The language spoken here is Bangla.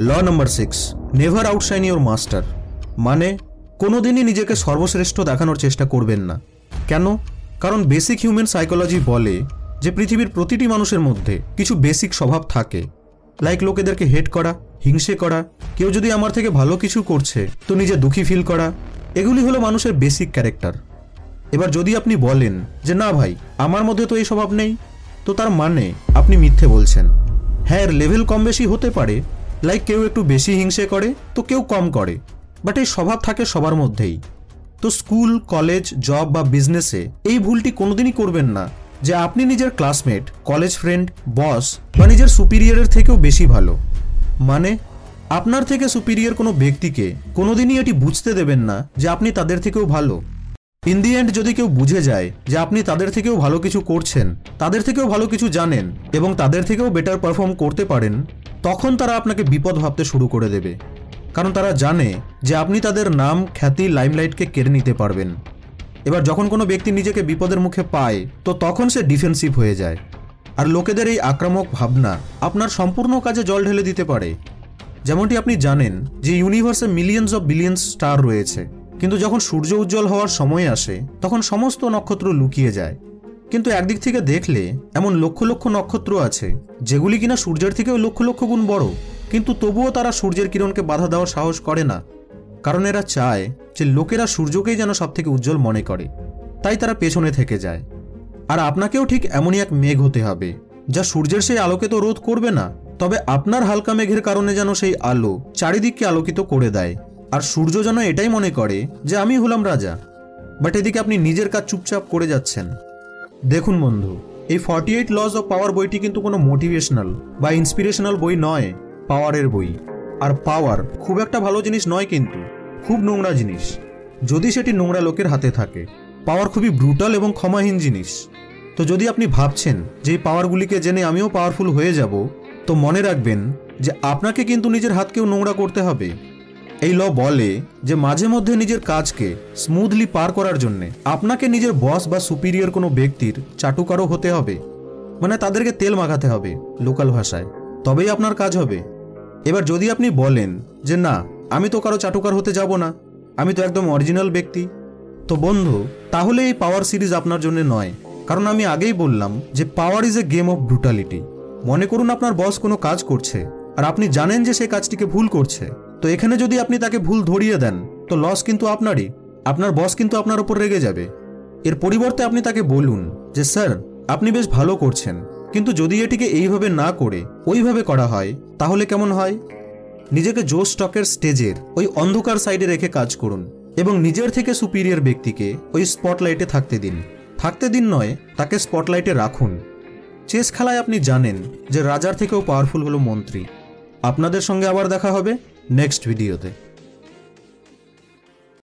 Law number 6, never outshine your master. মানে কোনোদিনই নিজেকে সর্বশ্রেষ্ঠ দেখানোর চেষ্টা করবেন না। কেন? কারণ বেসিক হিউম্যান সাইকোলজি বলে যে পৃথিবীর প্রতিটি মানুষের মধ্যে কিছু বেসিক স্বভাব থাকে, লাইক লোকেদেরকে হেট করা, হিংসে করা, কেউ যদি আমার থেকে ভালো কিছু করছে তো নিজে দুঃখী ফিল করা। এগুলি হলো মানুষের বেসিক ক্যারেক্টার। এবার যদি আপনি বলেন যে না ভাই, আমার মধ্যে তো এই স্বভাব নেই, তো তার মানে আপনি মিথ্যে বলছেন। হ্যাঁ, এর লেভেল কম বেশি হতে পারে, লাইক কেউ একটু বেশি হিংসে করে তো কেউ কম করে, বাট এই স্বভাব থাকে সবার মধ্যেই। তো স্কুল, কলেজ, জব বা বিজনেসে এই ভুলটি কোনোদিনই করবেন না যে আপনি নিজের ক্লাসমেট, কলেজ ফ্রেন্ড, বস বা নিজের সুপিরিয়রের থেকেও বেশি ভালো। মানে আপনার থেকে সুপিরিয়র কোনো ব্যক্তিকে কোনোদিনই এটি বুঝতে দেবেন না যে আপনি তাদের থেকেও ভালো। ইন দি এন্ড যদি কেউ বুঝে যায় যে আপনি তাদের থেকেও ভালো কিছু করছেন, তাদের থেকেও ভালো কিছু জানেন এবং তাদের থেকেও বেটার পারফর্ম করতে পারেন, তখন তারা আপনাকে বিপদ ভাবতে শুরু করে দেবে। কারণ তারা জানে যে আপনি তাদের নাম, খ্যাতি, লাইমলাইটকে কেড়ে নিতে পারবেন। এবার যখন কোনো ব্যক্তি নিজেকে বিপদের মুখে পায় তো তখন সে ডিফেন্সিভ হয়ে যায়। আর লোকেদের এই আক্রামক ভাবনা আপনার সম্পূর্ণ কাজে জল ঢেলে দিতে পারে। যেমনটি আপনি জানেন যে ইউনিভার্সে মিলিয়ন্স অফ বিলিয়ন্স স্টার রয়েছে, কিন্তু যখন সূর্য উজ্জ্বল হওয়ার সময় আসে তখন সমস্ত নক্ষত্র লুকিয়ে যায়। কিন্তু একদিক থেকে দেখলে এমন লক্ষ লক্ষ নক্ষত্র আছে যেগুলি কিনা সূর্যের থেকেও লক্ষ লক্ষ গুণ বড়, কিন্তু তবুও তারা সূর্যের কিরণকে বাধা দেওয়ার সাহস করে না। কারণ এরা চায় যে লোকেরা সূর্যকেই যেন সব থেকে উজ্জ্বল মনে করে, তাই তারা পেছনে থেকে যায়। আর আপনাকেও ঠিক এমনই এক মেঘ হতে হবে যা সূর্যের সেই আলোকে তো রোধ করবে না, তবে আপনার হালকা মেঘের কারণে যেন সেই আলো চারিদিককে আলোকিত করে দেয়। আর সূর্য যেন এটাই মনে করে যে আমি হলাম রাজা। বাট এদিকে আপনি নিজের কাজ চুপচাপ করে যাচ্ছেন। দেখুন বন্ধু, এই 48 লজ অফ পাওয়ার বইটি কিন্তু কোনো মোটিভেশনাল বা ইন্সপিরেশনাল বই নয়, পাওয়ারের বই। আর পাওয়ার খুব একটা ভালো জিনিস নয়, কিন্তু খুব নোংরা জিনিস যদি সেটি নোংরা লোকের হাতে থাকে। পাওয়ার খুবই ব্রুটাল এবং ক্ষমাহীন জিনিস। তো যদি আপনি ভাবছেন যে এই পাওয়ারগুলিকে জেনে আমিও পাওয়ারফুল হয়ে যাব, তো মনে রাখবেন যে আপনাকে কিন্তু নিজের হাতকেও নোংরা করতে হবে। এই ল বলে যে মাঝে মধ্যে নিজের কাজকে স্মুথলি পার করার জন্য আপনাকে নিজের বস বা সুপিরিয়র কোনো ব্যক্তির চাটুকারও হতে হবে। মানে তাদেরকে তেল মাখাতে হবে লোকাল ভাষায়, তবেই আপনার কাজ হবে। এবার যদি আপনি বলেন যে না, আমি তো কারো চাটুকার হতে যাব না, আমি তো একদম অরিজিনাল ব্যক্তি, তো বন্ধু তাহলে এই পাওয়ার সিরিজ আপনার জন্য নয়। কারণ আমি আগেই বললাম যে power is a game of brutality. মনে করুন আপনার বস কোনো কাজ করছে আর আপনি জানেন যে সেই কাজটিকে ভুল করছে, তো এখানে যদি আপনি তাকে ভুল ধরিয়ে দেন তো লস কিন্তু আপনারই। আপনার বস কিন্তু আপনার উপর রেগে যাবে। এর পরিবর্তে আপনি তাকে বলুন যে স্যার, আপনি বেশ ভালো করছেন, কিন্তু যদি এটিকে এইভাবে না করে ওইভাবে করা হয় তাহলে কেমন হয়? নিজেকে জো স্টকের স্টেজের ওই অন্ধকার সাইডে রেখে কাজ করুন এবং নিজের থেকে সুপিরিয়র ব্যক্তিকে ওই স্পটলাইটে থাকতে দিন নয়, তাকে স্পটলাইটে রাখুন। চেস খেলায় আপনি জানেন যে রাজার থেকেও পাওয়ারফুল হলো মন্ত্রী। আপনাদের সঙ্গে আবার দেখা হবে নেক্সট ভিডিওতে।